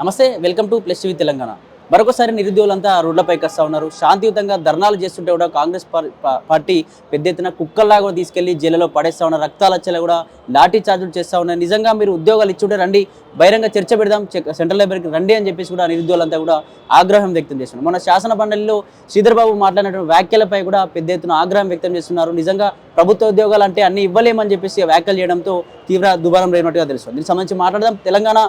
నమస్తే, welcome to plus TV Telangana. మరొకసారి నిరుద్యోగులంతా రోడ్లపైకి వస్తూ ఉన్నారు. శాంతియుతంగా ధర్నాలు చేస్తుంటే కూడా కాంగ్రెస్ పార్టీ పెద్ద ఎత్తున కుక్కల్లా కూడా తీసుకెళ్లి జైలులో పడేస్తా ఉన్నారు. రక్తాలచ్చలు కూడా లాఠీ చార్జీలు చేస్తూ ఉన్నారు. నిజంగా మీరు ఉద్యోగాలు ఇచ్చుంటే రండి, బహిరంగ చర్చ పెడదాం, సెంట్రల్ లైబ్రరీకి రండి అని చెప్పేసి కూడా నిరుద్యోగులంతా కూడా ఆగ్రహం వ్యక్తం చేస్తున్నారు. మన శాసన మండలిలో శ్రీధర్ బాబు మాట్లాడినటువంటి వ్యాఖ్యలపై కూడా పెద్ద ఎత్తున ఆగ్రహం వ్యక్తం చేస్తున్నారు. నిజంగా ప్రభుత్వ ఉద్యోగాలు అంటే అన్ని ఇవ్వలేమని చెప్పేసి వ్యాఖ్యలు చేయడంతో తీవ్ర దుబారం రేనట్టుగా తెలుస్తుంది. దీనికి సంబంధించి మాట్లాడదాం. తెలంగాణ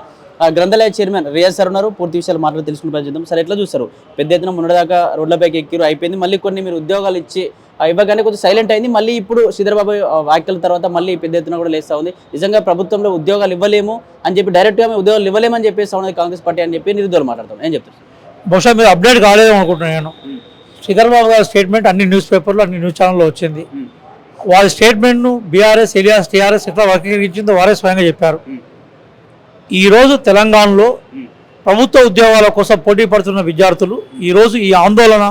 గ్రంథాలయ చైర్మన్ రియాజ్ సార్ ఉన్నారు. పూర్తి విషయాలు మాట్లాడి తెలుసుకుని ప్రయత్నిద్దాం. సార్, ఎట్లా చూస్తారు? పెద్ద ఎత్తున మొన్నటిదాకా రోడ్లపైకి ఎక్కిరు, అయిపోయింది. మళ్ళీ కొన్ని మీరు ఉద్యోగాలు ఇచ్చి ఇవ్వగానే కొంచెం సైలెంట్ అయింది. మళ్ళీ ఇప్పుడు శ్రీధర్బాబు వ్యాఖ్యల తర్వాత మళ్ళీ పెద్ద ఎత్తున కూడా లేస్తూ ఉంది. నిజంగా ప్రభుత్వంలో ఉద్యోగాలు ఇవ్వలేము అని చెప్పి డైరెక్ట్గా మేము ఉద్యోగాలు ఇవ్వలేమని చెప్పేసి ఉన్నది కాంగ్రెస్ పార్టీ అని చెప్పి నిరుద్యోగులు మాట్లాడతాం. ఏం చెప్తారు? బహుశా మీరు అప్డేట్ కాలేదేమో అనుకుంటున్నాను. నేను శ్రీధర్బాబు గారి స్టేట్మెంట్ అన్ని న్యూస్ పేపర్లో అన్ని న్యూస్ ఛానల్లో వచ్చింది. వాళ్ళ స్టేట్మెంట్ను బీఆర్ఎస్ ఎలియాస్ టీఆర్ఎస్ ఎట్లా వర్గీకరించిందో వారే స్వయంగా చెప్పారు. ఈరోజు తెలంగాణలో ప్రభుత్వ ఉద్యోగాల కోసం పోటీ పడుతున్న విద్యార్థులు ఈరోజు ఈ ఆందోళన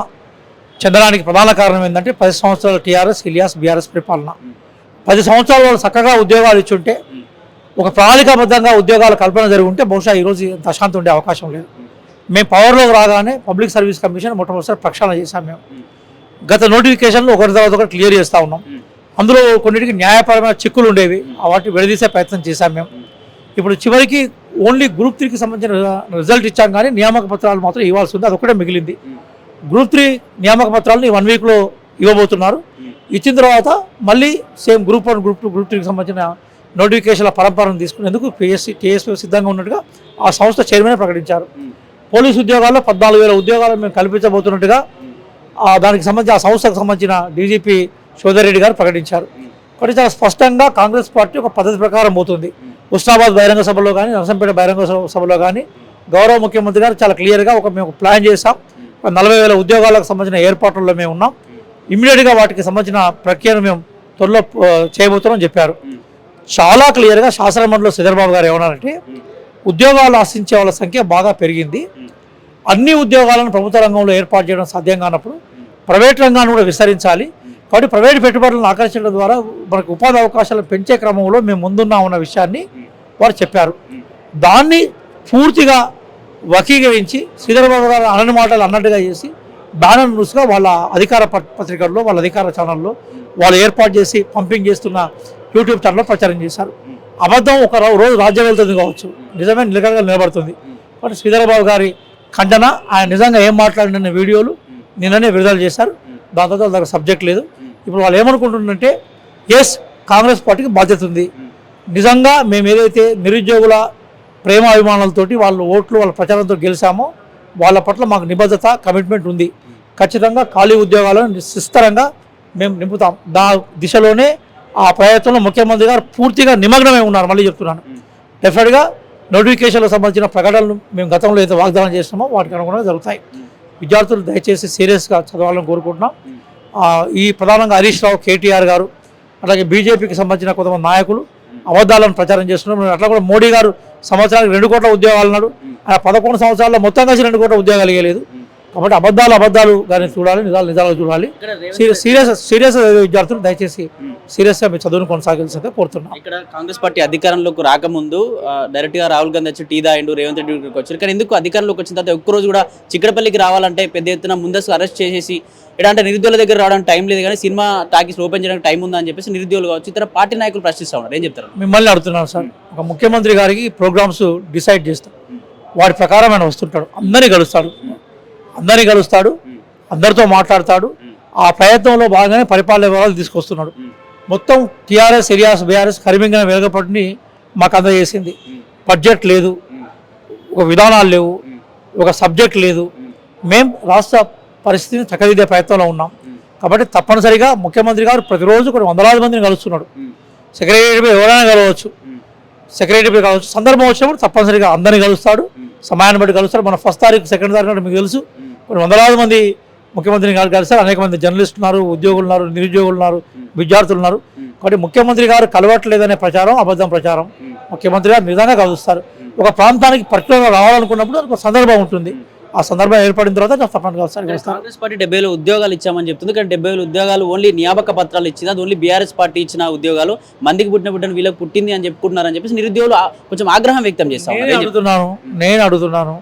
చెందడానికి ప్రధాన కారణం ఏంటంటే 10 సంవత్సరాల టీఆర్ఎస్ ఎలియాస్ బీఆర్ఎస్ పరిపాలన. 10 సంవత్సరాల వాళ్ళు చక్కగా ఉద్యోగాలు ఇచ్చుంటే, ఒక ప్రణాళికాబద్ధంగా ఉద్యోగాల కల్పన జరిగి ఉంటే బహుశా ఈరోజు దశాంతం ఉండే అవకాశం లేదు. మేము పవర్లోకి రాగానే పబ్లిక్ సర్వీస్ కమిషన్ మొట్టమొదటిసారి ప్రక్షాళన చేశాం. మేము గత నోటిఫికేషన్లో ఒకరి తర్వాత ఒకటి క్లియర్ చేస్తూ ఉన్నాం. అందులో కొన్నిటికి న్యాయపరమైన చిక్కులు ఉండేవి, వాటిని విడదీసే ప్రయత్నం చేశాం మేము. ఇప్పుడు చివరికి ఓన్లీ గ్రూప్ 3కి సంబంధించిన రిజల్ట్ ఇచ్చాం, కానీ నియామక పత్రాలు మాత్రం ఇవ్వాల్సి ఉంది. అదొకటే మిగిలింది. గ్రూప్ 3 నియామక పత్రాలను 1 వీక్లో ఇవ్వబోతున్నారు. ఇచ్చిన తర్వాత మళ్ళీ సేమ్ గ్రూప్ 1 గ్రూప్ 2 గ్రూప్ 3కి సంబంధించిన నోటిఫికేషన్ల పరంపరను తీసుకునేందుకు టీఎస్పీ సిద్ధంగా ఉన్నట్టుగా ఆ సంస్థ చైర్మన్ ప్రకటించారు. పోలీసు ఉద్యోగాల్లో 14,000 ఉద్యోగాలను మేము కల్పించబోతున్నట్టుగా దానికి సంబంధించి ఆ సంస్థకు సంబంధించిన డీజీపీ సోదర్ రెడ్డి గారు ప్రకటించారు. కాబట్టి చాలా స్పష్టంగా కాంగ్రెస్ పార్టీ ఒక పద్ధతి ప్రకారం పోతుంది. హుస్నాబాద్ బహిరంగ సభలో కానీ, నరసంపేట బహిరంగ సభలో కానీ గౌరవ ముఖ్యమంత్రి గారు చాలా క్లియర్గా మేము ప్లాన్ చేసాం. 40,000 ఉద్యోగాలకు సంబంధించిన ఏర్పాట్లలో మేము ఉన్నాం. ఇమ్మీడియట్గా వాటికి సంబంధించిన ప్రక్రియను మేము త్వరలో చేయబోతున్నామని చెప్పారు. చాలా క్లియర్గా శాసనమండలిలో శ్రీధర్బాబు గారు ఏమన్నారంటే, ఉద్యోగాలు ఆశించే వాళ్ళ సంఖ్య బాగా పెరిగింది. అన్ని ఉద్యోగాలను ప్రభుత్వ రంగంలో ఏర్పాటు చేయడం సాధ్యం కానప్పుడు ప్రైవేట్ రంగాన్ని కూడా విస్తరించాలి. కాబట్టి ప్రైవేట్ పెట్టుబడులను ఆకర్షించడం ద్వారా మనకు ఉపాధి అవకాశాలను పెంచే క్రమంలో మేము ముందున్నామన్న విషయాన్ని వారు చెప్పారు. దాన్ని పూర్తిగా వక్రీకరించి శ్రీధర్బాబు గారు అనని మాటలు అన్నట్టుగా చేసి బ్యానర్ న్యూస్గా వాళ్ళ అధికార పత్రికల్లో, వాళ్ళ అధికార ఛానల్లో వాళ్ళు ఏర్పాటు చేసి పంపింగ్ చేస్తున్న యూట్యూబ్ ఛానల్లో ప్రచారం చేశారు. అబద్ధం ఒక రోజు రాజ్యం వెళ్తుంది కావచ్చు, నిజమే నిలకడగా నిలబడుతుంది. కాబట్టి శ్రీధర్బాబు గారి ఖండన, ఆయన నిజంగా ఏం మాట్లాడిన వీడియోలు నిన్ననే విడుదల చేశారు. దాని తర్వాత వాళ్ళ సబ్జెక్ట్ లేదు. ఇప్పుడు వాళ్ళు ఏమనుకుంటుందంటే, ఎస్, కాంగ్రెస్ పార్టీకి బాధ్యత ఉంది. నిజంగా మేము ఏదైతే నిరుద్యోగుల ప్రేమ అభిమానాలతోటి వాళ్ళు ఓట్లు వాళ్ళ ప్రచారంతో గెలిచామో వాళ్ళ పట్ల మాకు నిబద్ధత, కమిట్మెంట్ ఉంది. ఖచ్చితంగా ఖాళీ ఉద్యోగాలను సుస్థిరంగా మేము నింపుతాం. దిశలోనే ఆ ప్రయత్నంలో ముఖ్యమంత్రి గారు పూర్తిగా నిమగ్నమై ఉన్నారు. మళ్ళీ చెప్తున్నాను, డెఫినెట్గా నోటిఫికేషన్లకు సంబంధించిన ప్రకటనలు మేము గతంలో అయితే వాగ్దానం చేస్తున్నామో వాటికి అనుగుణంగా జరుగుతాయి. విద్యార్థులు దయచేసి సీరియస్గా చదవాలని కోరుకుంటున్నాం. ఈ ప్రధానంగా హరీష్ రావు, కేటీఆర్ గారు, అలాగే బీజేపీకి సంబంధించిన కొంతమంది నాయకులు అబద్ధాలను ప్రచారం చేస్తున్నారు. అట్లా కూడా మోడీ గారు సంవత్సరానికి 2 కోట్ల ఉద్యోగాలు అన్నాడు. ఆయన 11 సంవత్సరాల్లో మొత్తం కలిసి 2 కోట్ల ఉద్యోగాలు ఇవ్వలేదు. కాబట్టి అబద్ధాలు కానీ చూడాలి, నిజాలు చూడాలి. సీరియస్ విద్యార్థులు దయచేసి సీరియస్గా మీ చదువును కొనసాగించగా కోరుతున్నాం. ఇక్కడ కాంగ్రెస్ పార్టీ అధికారంలోకి రాకముందు డైరెక్ట్గా రాహుల్ గాంధీ వచ్చి టీ తాగిండు, రేవంత్ రెడ్డి వచ్చారు. కానీ ఎందుకు అధికారంలోకి వచ్చిన తర్వాత ఒక్కరోజు కూడా చిక్కడపల్లికి రావాలంటే పెద్ద ఎత్తున ముందస్తు అరెస్ట్ చేసేసి అంటే నిరుద్యోగుల దగ్గర రావడానికి టైం లేదు, కానీ సినిమా టాకీస్ ఓపెన్ చేయడానికి టైం ఉందా అని చెప్పేసి నిరుద్యోగులు కావచ్చు ఇతర పార్టీ నాయకులు ప్రశ్నిస్తూ ఉన్నారు. ఏం చెప్తారు? మిమ్మల్ని అడుగుతున్నాను సార్, ఒక ముఖ్యమంత్రి గారికి ప్రోగ్రామ్స్ డిసైడ్ చేస్తాం, వాటి ప్రకారం ఆయన వస్తుంటాడు, అందరినీ కలుస్తాడు, అందరితో మాట్లాడతాడు. ఆ ప్రయత్నంలో భాగంగానే పరిపాలన వివరాలు తీసుకొస్తున్నాడు. మొత్తం టీఆర్ఎస్ ఎలియాస్ బీఆర్ఎస్ కరిమింగిన వెలుగపట్టుని మాకు అందజేసింది. బడ్జెట్ లేదు, ఒక విధానాలు లేవు, ఒక సబ్జెక్ట్ లేదు. మేము రాష్ట్ర పరిస్థితిని చక్కదిద్దే ప్రయత్నంలో ఉన్నాం. కాబట్టి తప్పనిసరిగా ముఖ్యమంత్రి గారు ప్రతిరోజు కొన్ని వందలాది మందిని కలుస్తున్నాడు. సెక్రటరీ ఎవరైనా కలవచ్చు, సందర్భం వచ్చినప్పుడు తప్పనిసరిగా అందరినీ కలుస్తాడు, సమయాన్ని బట్టి కలుస్తాడు. మన 1st తారీఖు 2nd తారీఖు మీకు తెలుసు, కొన్ని వందలాది మంది ముఖ్యమంత్రిని కలిసారు. అనేక మంది జర్నలిస్టులు ఉన్నారు, ఉద్యోగులు ఉన్నారు, నిరుద్యోగులు ఉన్నారు, విద్యార్థులు ఉన్నారు. కాబట్టి ముఖ్యమంత్రి గారు కలవట్లేదనే ప్రచారం అబద్ధం ప్రచారం. ముఖ్యమంత్రి గారు నిజంగా కలుస్తారు. ఒక ప్రాంతానికి పర్టికులర్గా రావాలనుకున్నప్పుడు ఒక సందర్భం ఉంటుంది. ఆ సందర్భం ఏర్పడిన తర్వాత తప్పకుండా ఒకసారి గెలుస్తాను. కాంగ్రెస్ పార్టీ 70,000 ఉద్యోగాలు ఇచ్చామని చెప్తుంది. కానీ 70,000 ఉద్యోగాలు ఓన్లీ నియామక పత్రాలు ఇచ్చింది, అది ఓన్లీ బీఆర్ఎస్ పార్టీ ఇచ్చిన ఉద్యోగాలు. మందికి పుట్టిన బిడ్డను వీళ్ళకి పుట్టింది అని చెప్పుకుంటున్నారని చెప్పేసి నిరుద్యోగులు కొంచెం ఆగ్రహం వ్యక్తం చేస్తాం. నేను అడుగుతున్నాను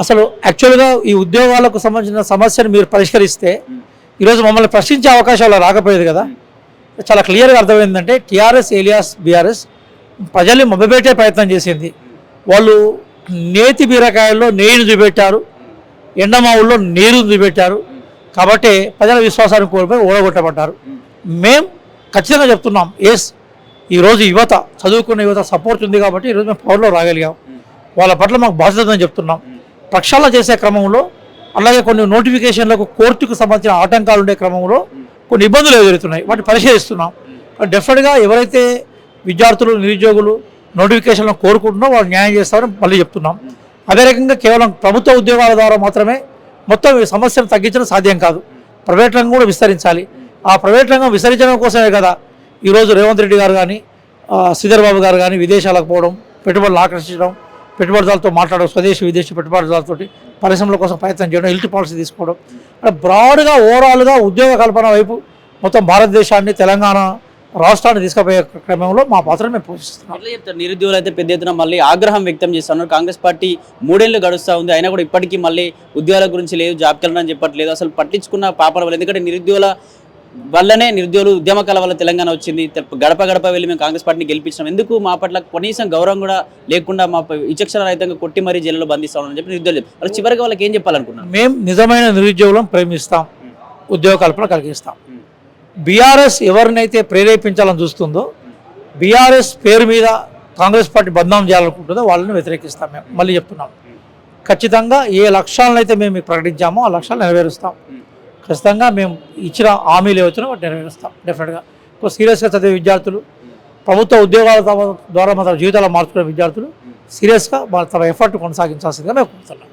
అసలు యాక్చువల్గా ఈ ఉద్యోగాలకు సంబంధించిన సమస్యను మీరు పరిష్కరిస్తే ఈరోజు మమ్మల్ని ప్రశ్నించే అవకాశాలు రాకపోయేది కదా. చాలా క్లియర్గా అర్థమైందంటే టీఆర్ఎస్ ఏలియాస్ బీఆర్ఎస్ ప్రజల్ని మభ్యపెట్టే ప్రయత్నం చేసింది. వాళ్ళు నేతి బీరకాయల్లో నెయ్యిని చూపెట్టారు, ఎండమావుల్లో నీరు చూపెట్టారు. కాబట్టి ప్రజల విశ్వాసాన్ని కోల్పోయి ఓడగొట్టబడ్డారు. మేం ఖచ్చితంగా చెప్తున్నాం, ఈరోజు యువత, చదువుకున్న యువత సపోర్ట్ ఉంది కాబట్టి ఈరోజు మేము పవర్లో రాగలిగాం. వాళ్ళ పట్ల మాకు బాధ్యత అని చెప్తున్నాం. ప్రక్షాళన చేసే క్రమంలో అలాగే కొన్ని నోటిఫికేషన్లకు కోర్టుకు సంబంధించిన ఆటంకాలు ఉండే క్రమంలో కొన్ని ఇబ్బందులు ఎదురవుతున్నాయి, వాటిని పరిశీలిస్తున్నాం. డెఫినెట్గా ఎవరైతే విద్యార్థులు నిరుద్యోగులు నోటిఫికేషన్లను కోరుకుంటున్నారో వాళ్ళు న్యాయం చేస్తారని మళ్ళీ చెప్తున్నాం. అదే రకంగా కేవలం ప్రభుత్వ ఉద్యోగాల ద్వారా మాత్రమే మొత్తం ఈ సమస్యను తగ్గించడం సాధ్యం కాదు. ప్రైవేట్ రంగం కూడా విస్తరించాలి. ఆ ప్రైవేట్ రంగం విస్తరించడం కోసమే కదా ఈరోజు రేవంత్ రెడ్డి గారు కానీ శ్రీధర్ బాబు గారు కానీ విదేశాలకు పోవడం, పెట్టుబడులు ఆకర్షించడం, పెట్టుబడిదారులతో మాట్లాడడం, స్వదేశీ విదేశీ పెట్టుబడిదారులతో పరిశ్రమల కోసం ప్రయత్నం చేయడం, ఎల్టీ పాలసీ తీసుకోవడం, బ్రాడ్గా ఓవరాల్గా ఉద్యోగ కల్పన వైపు మొత్తం భారతదేశాన్ని తెలంగాణ రాష్ట్రాన్ని తీసుకుపోయే క్రమంలో మా పాత్రను మేము పోషిస్తున్నాం. ఎట్లా చెప్తారు? నిరుద్యోగులు అయితే పెద్ద ఎత్తున మళ్ళీ ఆగ్రహం వ్యక్తం చేస్తున్నారు. కాంగ్రెస్ పార్టీ 3 ఏళ్ళు గడుస్తూ ఉంది, అయినా కూడా ఇప్పటికీ మళ్ళీ ఉద్యోగాల గురించి లేదు, జాబ్ కెళ్ళడం అని చెప్పట్లేదు, అసలు పట్టించుకున్న పాపన వాళ్ళు. ఎందుకంటే నిరుద్యోగుల వల్లనే, నిరుద్యోగులు ఉద్యమకాల వల్ల తెలంగాణ వచ్చింది. గడప గడప వెళ్ళి మేము కాంగ్రెస్ పార్టీని గెలిపించినాం, ఎందుకు మా పట్ల కనీసం గౌరవం కూడా లేకుండా మా విచక్షణ రహితంగా కొట్టి మరీ జైల్లో బంధిస్తామని చెప్పి నిరుద్యోగులు చెప్పారు. వాళ్ళు చివరికి వాళ్ళకి ఏం చెప్పాలనుకున్నాం? మేము నిజమైన నిరుద్యోగులను ప్రేమిస్తాం, ఉద్యోగ కల్పన కలిగిస్తాం. బీఆర్ఎస్ ఎవరినైతే ప్రేరేపించాలని చూస్తుందో, బీఆర్ఎస్ పేరు మీద కాంగ్రెస్ పార్టీ బదనాం చేయాలనుకుంటుందో వాళ్ళని వ్యతిరేకిస్తాం. మేము మళ్ళీ చెప్తున్నాం, ఖచ్చితంగా ఏ లక్ష్యాలను అయితే మేము ప్రకటించామో ఆ లక్ష్యాలు నెరవేరుస్తాం. ఖచ్చితంగా మేము ఇచ్చిన హామీలు ఏవచ్చినా వాటి నెరవేరుస్తాం. డెఫినెట్గా సీరియస్గా చదివే విద్యార్థులు, ప్రభుత్వ ఉద్యోగాల ద్వారా మన జీవితాలు మార్చుకునే విద్యార్థులు సీరియస్గా తమ ఎఫర్ట్ కొనసాగించాల్సిందిగా మేము కోరుతున్నాం.